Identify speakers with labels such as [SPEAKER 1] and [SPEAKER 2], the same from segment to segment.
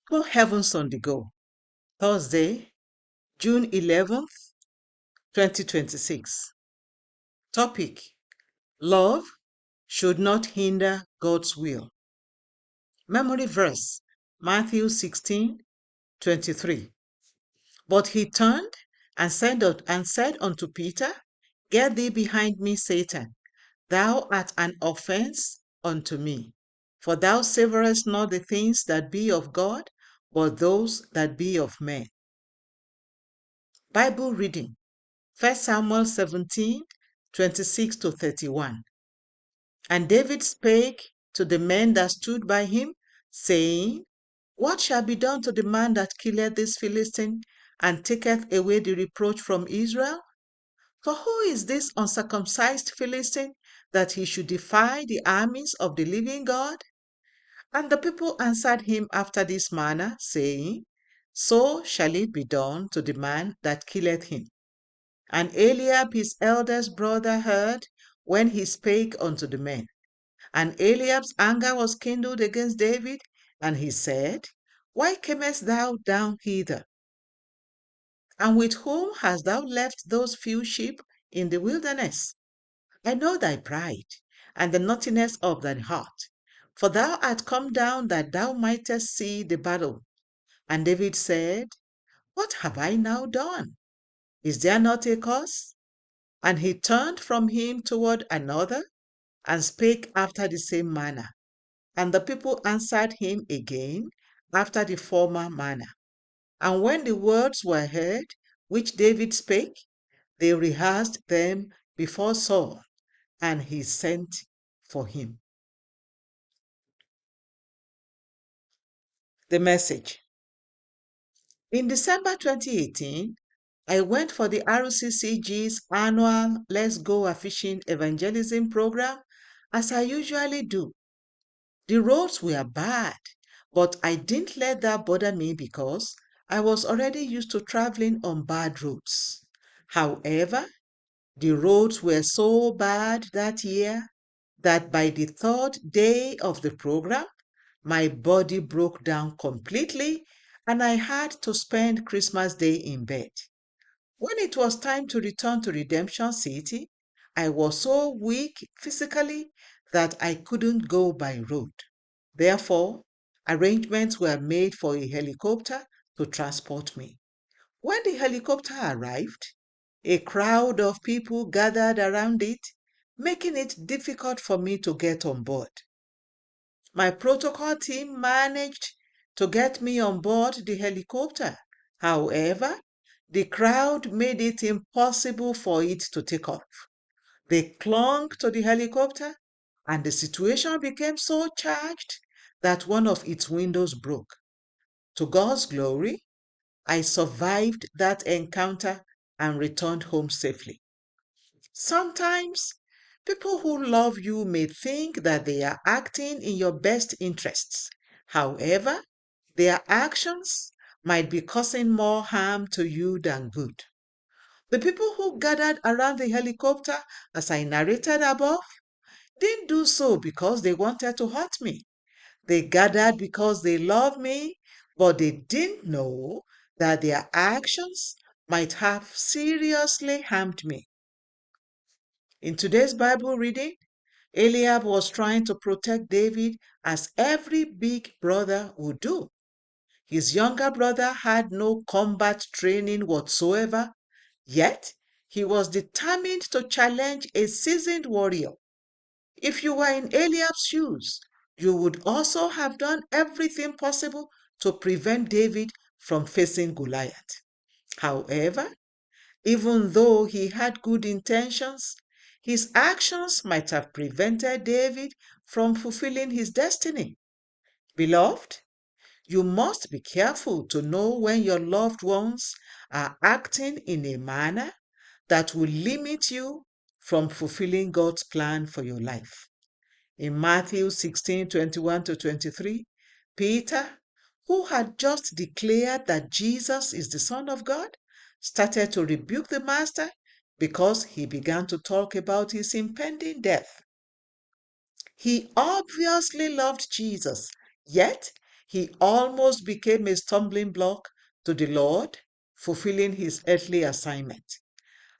[SPEAKER 1] For Heavens on the Go, Thursday, June 11th, 2026. Topic: Love should not hinder God's will. Memory verse: Matthew 16:23. But he turned and said unto Peter, Get thee behind me, Satan. Thou art an offense unto me. For thou savorest not the things that be of God, but those that be of men. Bible reading: 1 Samuel 17:26-31. And David spake to the men that stood by him, saying, What shall be done to the man that killeth this Philistine, and taketh away the reproach from Israel? For who is this uncircumcised Philistine, that he should defy the armies of the living God? And the people answered him after this manner, saying, So shall it be done to the man that killeth him. And Eliab his eldest brother heard when he spake unto the men. And Eliab's anger was kindled against David, and he said, Why camest thou down hither? And with whom hast thou left those few sheep in the wilderness? I know thy pride, and the naughtiness of thine heart. For thou art come down that thou mightest see the battle. And David said, What have I now done? Is there not a cause? And he turned from him toward another, and spake after the same manner. And the people answered him again after the former manner. And when the words were heard which David spake, they rehearsed them before Saul, and he sent for him. The message: In December 2018, I went for the RCCG's annual Let's Go A Fishing Evangelism program, as I usually do. The roads were bad, but I didn't let that bother me because I was already used to traveling on bad roads. However, the roads were so bad that year that by the third day of the program, my body broke down completely and I had to spend Christmas Day in bed. When it was time to return to Redemption City, I was so weak physically that I couldn't go by road. Therefore, arrangements were made for a helicopter to transport me. When the helicopter arrived, a crowd of people gathered around it, making it difficult for me to get on board. My protocol team managed to get me on board the helicopter. However, the crowd made it impossible for it to take off. They clung to the helicopter, and the situation became so charged that one of its windows broke. To God's glory, I survived that encounter and returned home safely. Sometimes, people who love you may think that they are acting in your best interests. However, their actions might be causing more harm to you than good. The people who gathered around the helicopter, as I narrated above, didn't do so because they wanted to hurt me. They gathered because they love me, but they didn't know that their actions might have seriously harmed me. In today's Bible reading, Eliab was trying to protect David as every big brother would do. His younger brother had no combat training whatsoever, yet he was determined to challenge a seasoned warrior. If you were in Eliab's shoes, you would also have done everything possible to prevent David from facing Goliath. However, even though he had good intentions, his actions might have prevented David from fulfilling his destiny. Beloved, you must be careful to know when your loved ones are acting in a manner that will limit you from fulfilling God's plan for your life. In Matthew 16:21-23, Peter, who had just declared that Jesus is the Son of God, started to rebuke the master because he began to talk about his impending death. He obviously loved Jesus, yet He almost became a stumbling block to the Lord, fulfilling his earthly assignment.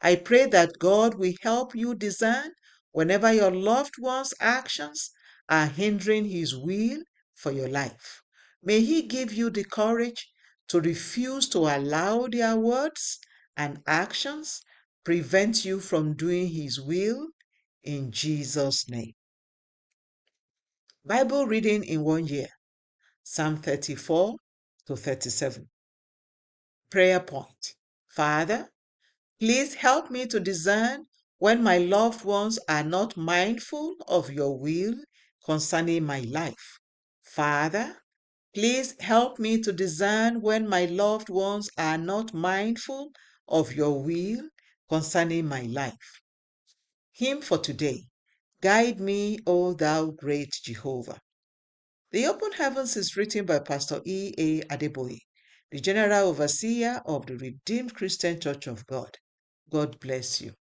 [SPEAKER 1] I pray that God will help you discern whenever your loved one's actions are hindering his will for your life. May he give you the courage to refuse to allow their words and actions prevent you from doing his will in Jesus' name. Bible reading in 1 year, Psalm 34 to 37. Prayer point. Father, please help me to discern when my loved ones are not mindful of your will concerning my life. Father, please help me to discern when my loved ones are not mindful of your will concerning my life. Hymn for today. Guide me, O thou great Jehovah. The Open Heavens is written by Pastor E.A. Adeboye, the General Overseer of the Redeemed Christian Church of God. God bless you.